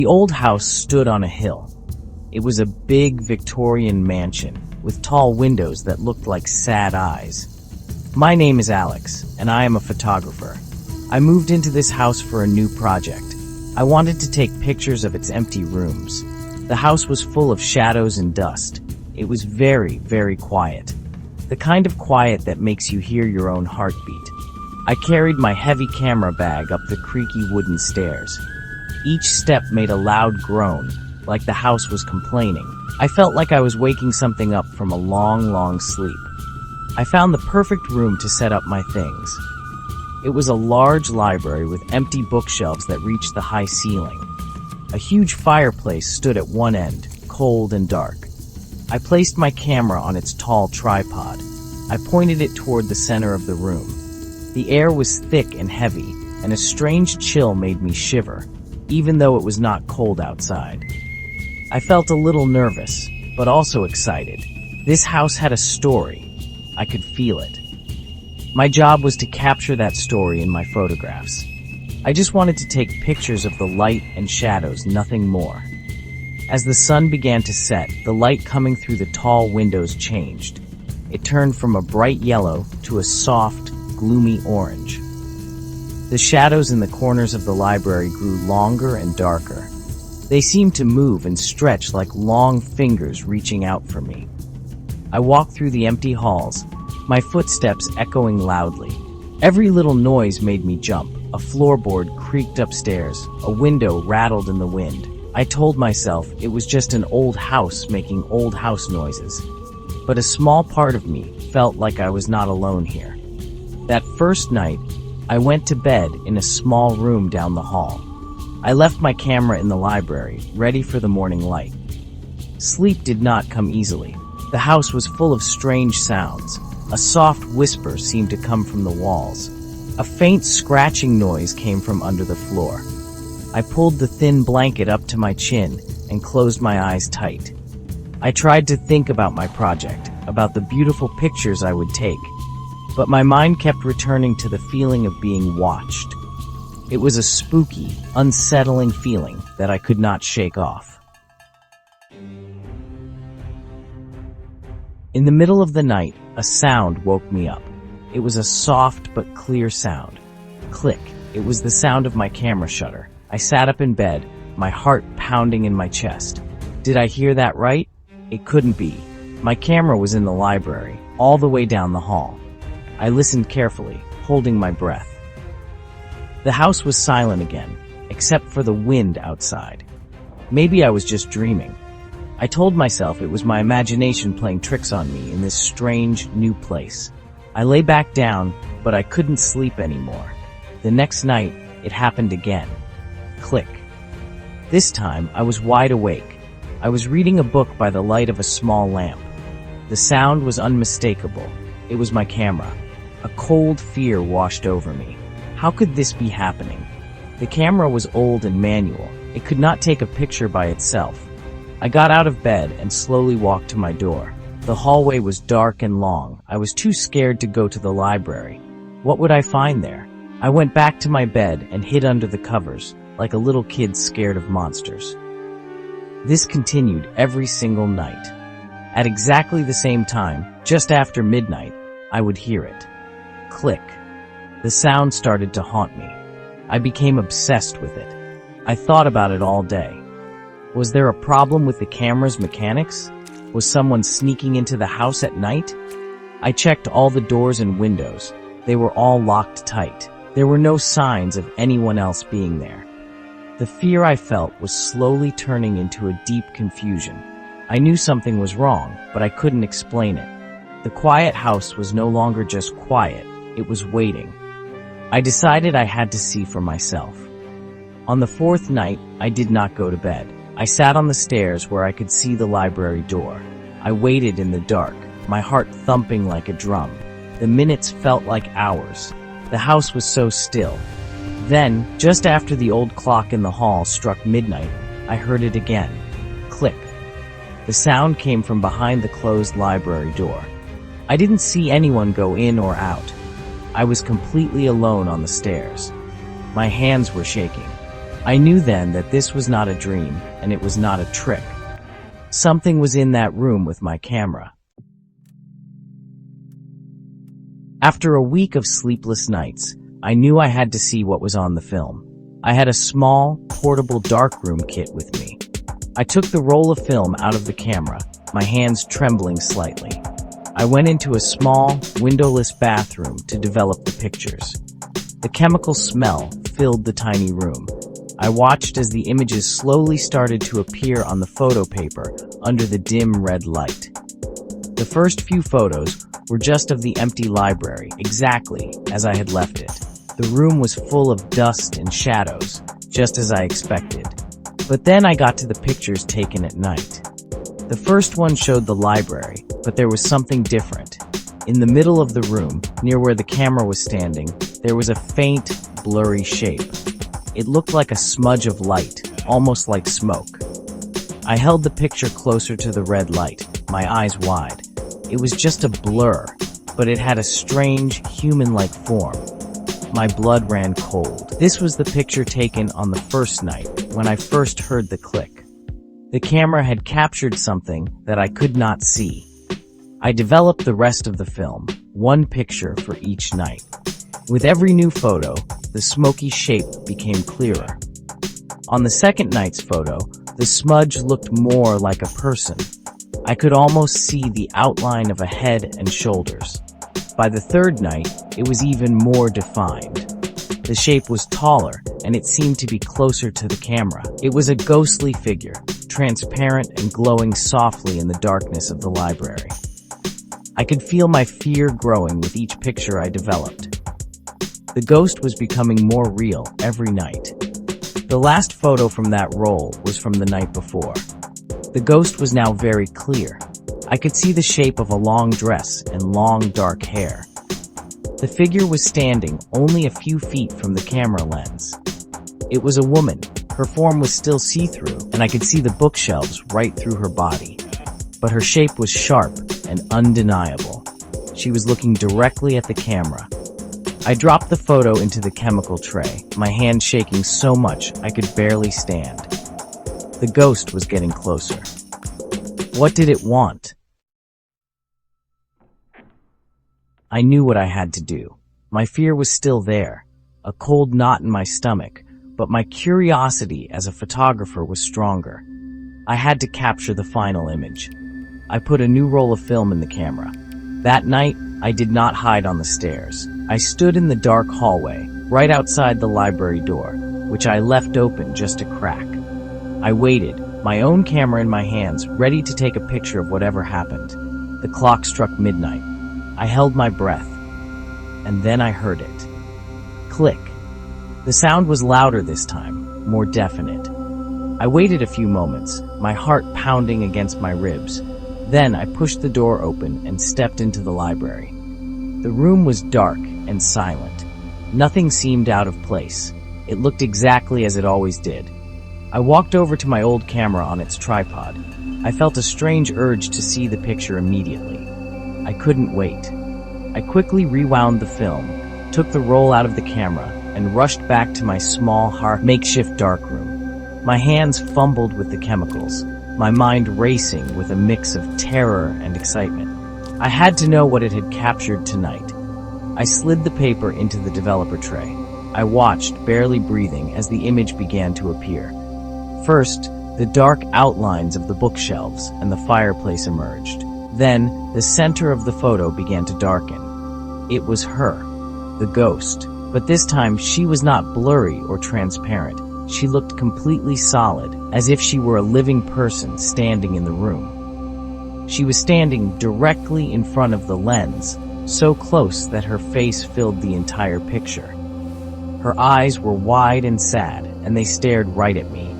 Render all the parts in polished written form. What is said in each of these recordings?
The old house stood on a hill. It was a big Victorian mansion with tall windows that looked like sad eyes. My name is Alex, and I am a photographer. I moved into this house for a new project. I wanted to take pictures of its empty rooms. The house was full of shadows and dust. It was very, very quiet. The kind of quiet that makes you hear your own heartbeat. I carried my heavy camera bag up the creaky wooden stairs. Each step made a loud groan, like the house was complaining. I felt like I was waking something up from a long, long sleep. I found the perfect room to set up my things. It was a large library with empty bookshelves that reached the high ceiling. A huge fireplace stood at one end, cold and dark. I placed my camera on its tall tripod. I pointed it toward the center of the room. The air was thick and heavy, and a strange chill made me shiver, even though it was not cold outside. I felt a little nervous, but also excited. This house had a story. I could feel it. My job was to capture that story in my photographs. I just wanted to take pictures of the light and shadows, nothing more. As the sun began to set, the light coming through the tall windows changed. It turned from a bright yellow to a soft, gloomy orange. The shadows in the corners of the library grew longer and darker. They seemed to move and stretch like long fingers reaching out for me. I walked through the empty halls, my footsteps echoing loudly. Every little noise made me jump. A floorboard creaked upstairs, a window rattled in the wind. I told myself it was just an old house making old house noises. But a small part of me felt like I was not alone here. That first night, I went to bed in a small room down the hall. I left my camera in the library, ready for the morning light. Sleep did not come easily. The house was full of strange sounds. A soft whisper seemed to come from the walls. A faint scratching noise came from under the floor. I pulled the thin blanket up to my chin and closed my eyes tight. I tried to think about my project, about the beautiful pictures I would take. But my mind kept returning to the feeling of being watched. It was a spooky, unsettling feeling that I could not shake off. In the middle of the night, a sound woke me up. It was a soft but clear sound. Click. It was the sound of my camera shutter. I sat up in bed, my heart pounding in my chest. Did I hear that right? It couldn't be. My camera was in the library, all the way down the hall. I listened carefully, holding my breath. The house was silent again, except for the wind outside. Maybe I was just dreaming. I told myself it was my imagination playing tricks on me in this strange, new place. I lay back down, but I couldn't sleep anymore. The next night, it happened again. Click. This time, I was wide awake. I was reading a book by the light of a small lamp. The sound was unmistakable. It was my camera. A cold fear washed over me. How could this be happening? The camera was old and manual. It could not take a picture by itself. I got out of bed and slowly walked to my door. The hallway was dark and long. I was too scared to go to the library. What would I find there? I went back to my bed and hid under the covers, like a little kid scared of monsters. This continued every single night. At exactly the same time, just after midnight, I would hear it. Click. The sound started to haunt me. I became obsessed with it. I thought about it all day. Was there a problem with the camera's mechanics? Was someone sneaking into the house at night? I checked all the doors and windows. They were all locked tight. There were no signs of anyone else being there. The fear I felt was slowly turning into a deep confusion. I knew something was wrong, but I couldn't explain it. The quiet house was no longer just quiet. It was waiting. I decided I had to see for myself. On the fourth night, I did not go to bed. I sat on the stairs where I could see the library door. I waited in the dark, my heart thumping like a drum. The minutes felt like hours. The house was so still. Then, just after the old clock in the hall struck midnight, I heard it again. Click. The sound came from behind the closed library door. I didn't see anyone go in or out. I was completely alone on the stairs. My hands were shaking. I knew then that this was not a dream, and it was not a trick. Something was in that room with my camera. After a week of sleepless nights, I knew I had to see what was on the film. I had a small, portable darkroom kit with me. I took the roll of film out of the camera, my hands trembling slightly. I went into a small, windowless bathroom to develop the pictures. The chemical smell filled the tiny room. I watched as the images slowly started to appear on the photo paper under the dim red light. The first few photos were just of the empty library, exactly as I had left it. The room was full of dust and shadows, just as I expected. But then I got to the pictures taken at night. The first one showed the library, but there was something different. In the middle of the room, near where the camera was standing, there was a faint, blurry shape. It looked like a smudge of light, almost like smoke. I held the picture closer to the red light, my eyes wide. It was just a blur, but it had a strange, human-like form. My blood ran cold. This was the picture taken on the first night, when I first heard the click. The camera had captured something that I could not see. I developed the rest of the film, one picture for each night. With every new photo, the smoky shape became clearer. On the second night's photo, the smudge looked more like a person. I could almost see the outline of a head and shoulders. By the third night, it was even more defined. The shape was taller, and it seemed to be closer to the camera. It was a ghostly figure, transparent and glowing softly in the darkness of the library. I could feel my fear growing with each picture I developed. The ghost was becoming more real every night. The last photo from that roll was from the night before. The ghost was now very clear. I could see the shape of a long dress and long dark hair. The figure was standing only a few feet from the camera lens. It was a woman. Her form was still see-through, and I could see the bookshelves right through her body. But her shape was sharp and undeniable. She was looking directly at the camera. I dropped the photo into the chemical tray, my hand shaking so much I could barely stand. The ghost was getting closer. What did it want? I knew what I had to do. My fear was still there, a cold knot in my stomach, but my curiosity as a photographer was stronger. I had to capture the final image. I put a new roll of film in the camera. That night, I did not hide on the stairs. I stood in the dark hallway, right outside the library door, which I left open just a crack. I waited, my own camera in my hands, ready to take a picture of whatever happened. The clock struck midnight. I held my breath, and then I heard it. Click. The sound was louder this time, more definite. I waited a few moments, my heart pounding against my ribs. Then I pushed the door open and stepped into the library. The room was dark and silent. Nothing seemed out of place. It looked exactly as it always did. I walked over to my old camera on its tripod. I felt a strange urge to see the picture immediately. I couldn't wait. I quickly rewound the film, took the roll out of the camera, and rushed back to my small, makeshift darkroom. My hands fumbled with the chemicals, my mind racing with a mix of terror and excitement. I had to know what it had captured tonight. I slid the paper into the developer tray. I watched, barely breathing, as the image began to appear. First, the dark outlines of the bookshelves and the fireplace emerged. Then, the center of the photo began to darken. It was her, the ghost. But this time, she was not blurry or transparent. She looked completely solid, as if she were a living person standing in the room. She was standing directly in front of the lens, so close that her face filled the entire picture. Her eyes were wide and sad, and they stared right at me.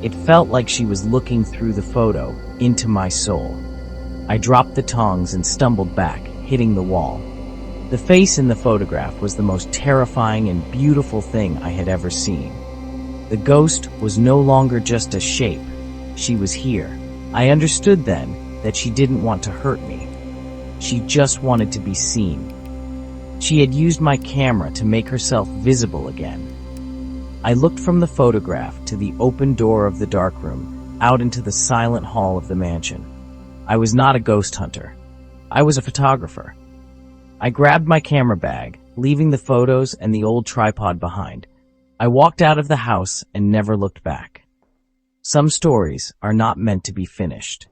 It felt like she was looking through the photo, into my soul. I dropped the tongs and stumbled back, hitting the wall. The face in the photograph was the most terrifying and beautiful thing I had ever seen. The ghost was no longer just a shape. She was here. I understood then that she didn't want to hurt me. She just wanted to be seen. She had used my camera to make herself visible again. I looked from the photograph to the open door of the darkroom, out into the silent hall of the mansion. I was not a ghost hunter. I was a photographer. I grabbed my camera bag, leaving the photos and the old tripod behind. I walked out of the house and never looked back. Some stories are not meant to be finished.